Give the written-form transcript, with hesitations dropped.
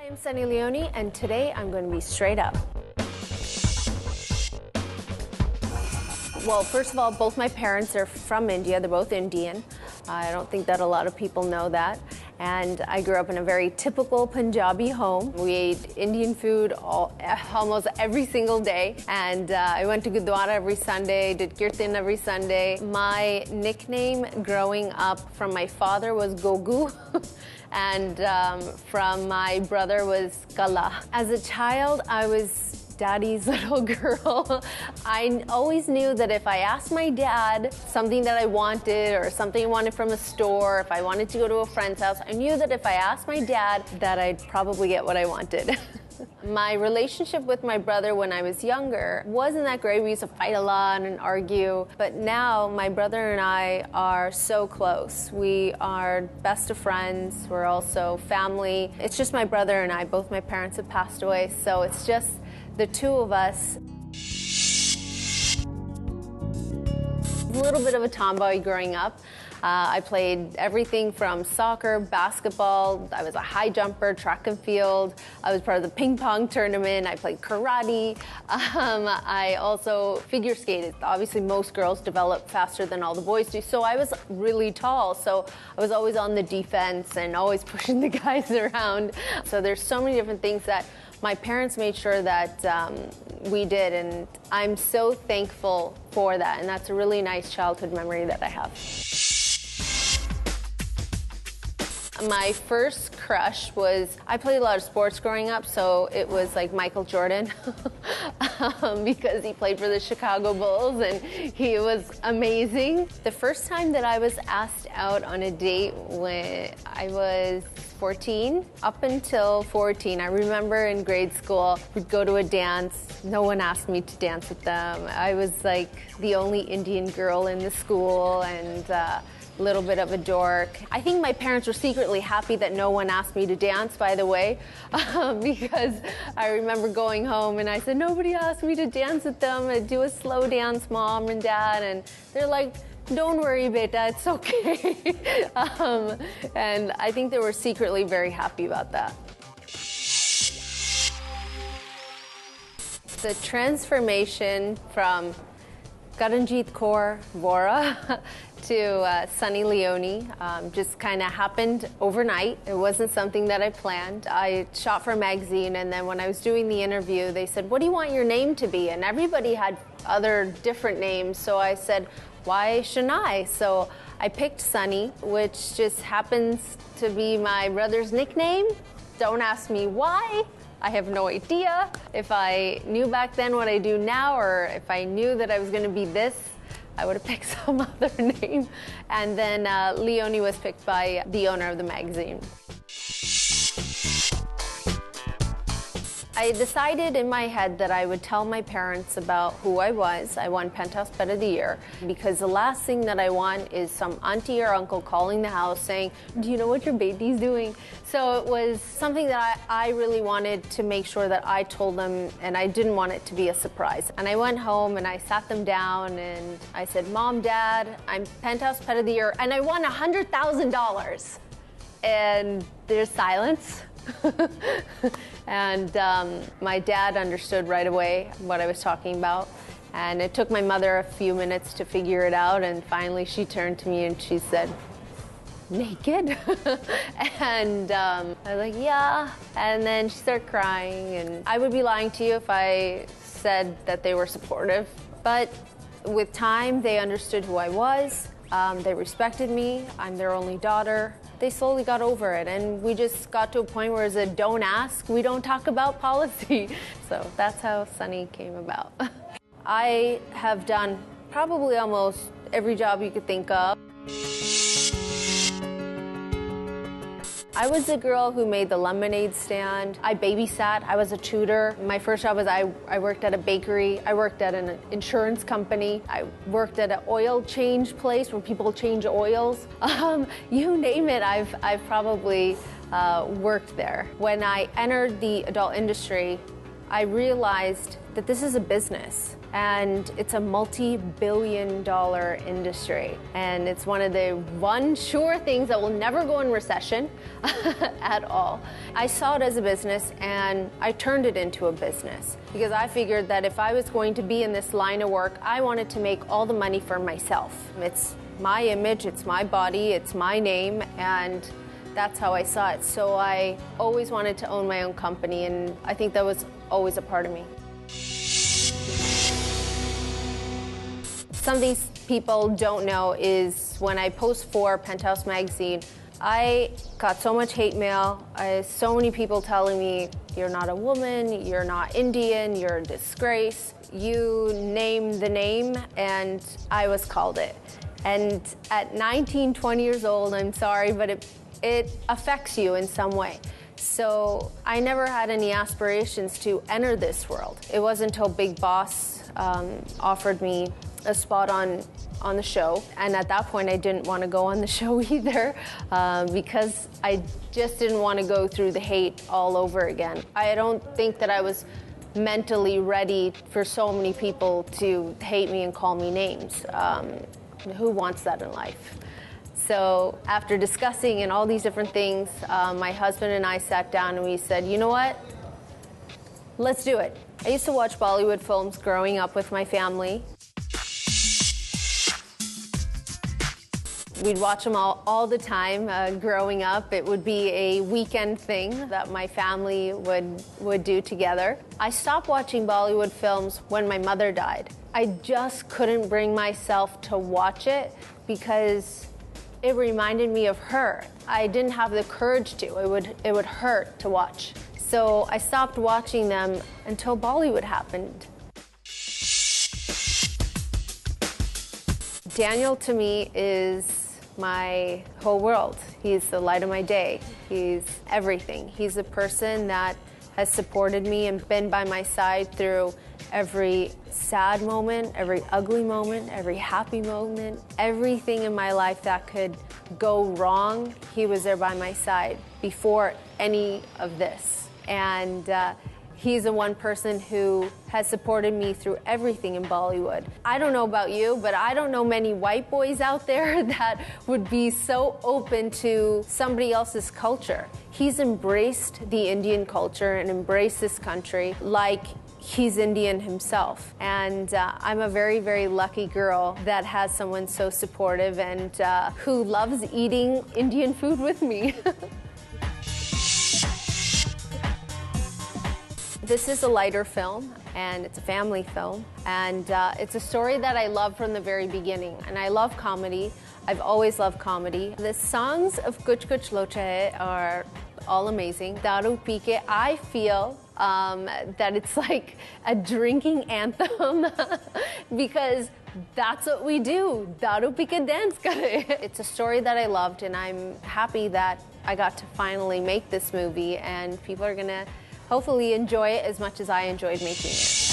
I'm Sunny Leone, and today I'm going to be straight up. Well, first of all, both my parents are from India. They're both Indian. I don't think that a lot of people know that. And I grew up in a very typical Punjabi home. We ate Indian food almost every single day. And I went to Gurdwara every Sunday, did Kirtan every Sunday. My nickname growing up from my father was Gogu. And from my brother was Kala. As a child, I was Daddy's little girl. I always knew that if I asked my dad something that I wanted or something I wanted from a store, if I wanted to go to a friend's house, I knew that if I asked my dad that I'd probably get what I wanted. My relationship with my brother when I was younger wasn't that great. We used to fight a lot and argue. But now my brother and I are so close. We are best of friends. We're also family. It's just my brother and I. Both my parents have passed away. So it's just the two of us. A little bit of a tomboy growing up. I played everything from soccer, basketball. I was a high jumper, track and field. I was part of the ping pong tournament. I played karate. I also figure skated. Obviously, most girls develop faster than all the boys do. So I was really tall. So I was always on the defense and always pushing the guys around. So there's so many different things that my parents made sure that we did, and I'm so thankful for that, and that's a really nice childhood memory that I have. My first crush was, I played a lot of sports growing up, so it was like Michael Jordan because he played for the Chicago Bulls and he was amazing. The first time that I was asked out on a date when I was 14, up until 14, I remember in grade school, we'd go to a dance. No one asked me to dance with them. I was like the only Indian girl in the school and a little bit of a dork. I think my parents were secretly happy that no one asked me to dance, by the way, because I remember going home and I said, nobody asked me to dance with them. I'd do a slow dance, Mom and Dad, and they're like, don't worry, beta, it's okay. And I think they were secretly very happy about that. The transformation from Karanjit Kaur Vora to Sunny Leone just kind of happened overnight. It wasn't something that I planned. I shot for a magazine, and then when I was doing the interview, they said, what do you want your name to be? And everybody had other different names, so I said, why shouldn't I? So I picked Sunny, which just happens to be my brother's nickname. Don't ask me why. I have no idea. If I knew back then what I do now, or if I knew that I was going to be this, I would have picked some other name. And then Leone was picked by the owner of the magazine. I decided in my head that I would tell my parents about who I was. I won Penthouse Pet of the Year because the last thing that I want is some auntie or uncle calling the house saying, do you know what your baby's doing? So it was something that I really wanted to make sure that I told them, and I didn't want it to be a surprise. And I went home and I sat them down and I said, Mom, Dad, I'm Penthouse Pet of the Year and I won $100,000. And there's silence. And my dad understood right away what I was talking about. And it took my mother a few minutes to figure it out. And finally she turned to me and she said, naked? And I was like, yeah. And then she started crying. And I would be lying to you if I said that they were supportive. But with time, they understood who I was. They respected me. I'm their only daughter. They slowly got over it, and we just got to a point where it's a don't ask, we don't talk about policy. So that's how Sunny came about. I have done probably almost every job you could think of. I was the girl who made the lemonade stand. I babysat. I was a tutor. My first job was I worked at a bakery. I worked at an insurance company. I worked at an oil change place where people change oils. You name it, I've probably worked there. When I entered the adult industry, I realized that this is a business and it's a multi-billion-dollar industry. And it's one of the one sure things that will never go in recession at all. I saw it as a business and I turned it into a business because I figured that if I was going to be in this line of work, I wanted to make all the money for myself. It's my image, it's my body, it's my name, and that's how I saw it. So I always wanted to own my own company, and I think that was always a part of me. Some of these people don't know is when I post for Penthouse magazine, I got so much hate mail, so many people telling me, you're not a woman, you're not Indian, you're a disgrace. You name the name, and I was called it. And at 19, 20 years old, I'm sorry, but it affects you in some way. So I never had any aspirations to enter this world. It wasn't until Big Boss offered me a spot on the show, and at that point I didn't want to go on the show either because I just didn't want to go through the hate all over again. I don't think that I was mentally ready for so many people to hate me and call me names. Who wants that in life? So after discussing and all these different things, my husband and I sat down and we said, you know what? Let's do it. I used to watch Bollywood films growing up with my family. We'd watch them all the time growing up. It would be a weekend thing that my family would do together. I stopped watching Bollywood films when my mother died. I just couldn't bring myself to watch it because it reminded me of her. I didn't have the courage to. It would hurt to watch. So I stopped watching them until Bollywood happened. Daniel to me is my whole world. He's the light of my day. He's everything. He's the person that has supported me and been by my side through every sad moment, every ugly moment, every happy moment, everything in my life that could go wrong. He was there by my side before any of this. And he's the one person who has supported me through everything in Bollywood. I don't know about you, but I don't know many white boys out there that would be so open to somebody else's culture. He's embraced the Indian culture and embraced this country like he's Indian himself. And I'm a very, very lucky girl that has someone so supportive and who loves eating Indian food with me. This is a lighter film, and it's a family film, and it's a story that I love from the very beginning, and I love comedy. I've always loved comedy. The songs of Kuch Kuch Locha Hai are all amazing. Daru Pee Ke, I feel that it's like a drinking anthem because that's what we do. Daru Pee Ke dance kare. It's a story that I loved, and I'm happy that I got to finally make this movie, and people are gonna hopefully enjoy it as much as I enjoyed making it.